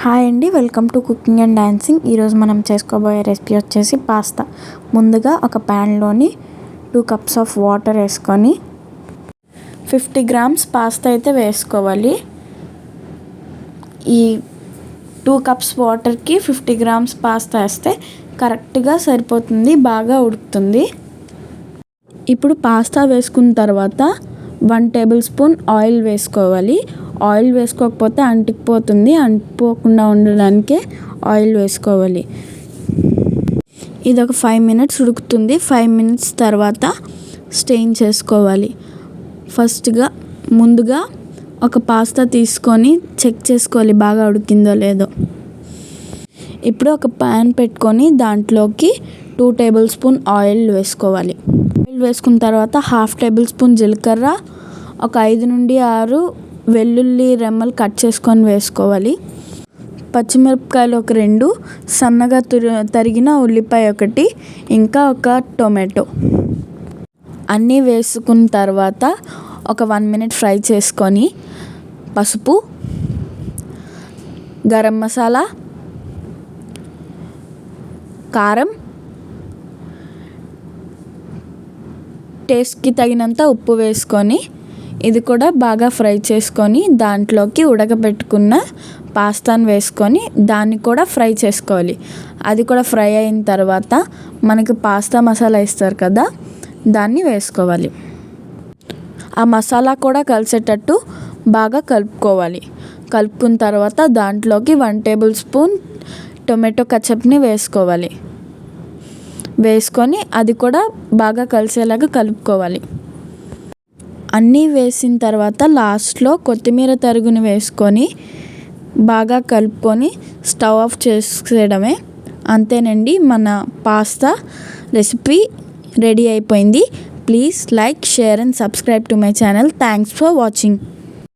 Hi అండి, welcome to cooking and dancing. ఈరోజు మనం చేసుకోబోయే రెసిపీ వచ్చేసి పాస్తా. ముందుగా ఒక ప్యాన్లోని 2 కప్స్ ఆఫ్ వాటర్ వేసుకొని 50 గ్రామ్స్ పాస్తా అయితే వేసుకోవాలి. ఈ 2 కప్స్ వాటర్కి 50 గ్రామ్స్ పాస్తా వేస్తే కరెక్ట్గా సరిపోతుంది, బాగా ఉడుకుతుంది. ఇప్పుడు పాస్తా వేసుకున్న తర్వాత 1 టేబుల్ స్పూన్ ఆయిల్ వేసుకోవాలి. ఆయిల్ వేసుకోకపోతే అంటుకుపోతుంది, అంటుకోకుండా ఉండడానికే ఆయిల్ వేసుకోవాలి. ఇది ఒక 5 మినిట్స్ ఉడుకుతుంది. 5 మినిట్స్ తర్వాత స్టెయిన్ చేసుకోవాలి. ముందుగా ఒక పాస్తా తీసుకొని చెక్ చేసుకోవాలి బాగా ఉడికిందో లేదో. ఇప్పుడు ఒక ప్యాన్ పెట్టుకొని దాంట్లోకి 2 టేబుల్ స్పూన్ ఆయిల్ వేసుకోవాలి. ఆయిల్ వేసుకున్న తర్వాత 1/2 టేబుల్ స్పూన్ జీలకర్ర, ఒక 5 నుండి 6 వెల్లుల్లి రెమ్మలు కట్ చేసుకొని వేసుకోవాలి. పచ్చిమిరపకాయలు ఒక 2, సన్నగా తరిగిన ఉల్లిపాయ 1, ఇంకా ఒక టొమాటో అన్నీ వేసుకున్న తర్వాత ఒక 1 మినిట్ ఫ్రై చేసుకొని పసుపు, గరం మసాలా, కారం, టేస్ట్కి తగినంత ఉప్పు వేసుకొని ఇది కూడా బాగా ఫ్రై చేసుకొని దాంట్లోకి ఉడకబెట్టుకున్న పాస్తాను వేసుకొని దాన్ని కూడా ఫ్రై చేసుకోవాలి. అది కూడా ఫ్రై అయిన తర్వాత మనకి పాస్తా మసాలా ఇస్తారు కదా, దాన్ని వేసుకోవాలి. ఆ మసాలా కూడా కలిసేటట్టు బాగా కలుపుకోవాలి. కలుపుకున్న తర్వాత దాంట్లోకి 1 టేబుల్ స్పూన్ టొమాటో కెచప్ని వేసుకోవాలి. వేసుకొని అది కూడా బాగా కలిసేలాగా కలుపుకోవాలి. అన్నీ వేసిన తర్వాత లాస్ట్లో కొత్తిమీర తరుగుని వేసుకొని బాగా కలుపుకొని స్టవ్ ఆఫ్ చేసేయడమే. అంతేనండి, మన పాస్తా రెసిపీ రెడీ అయిపోయింది. Please like, share and subscribe to my channel. Thanks for watching.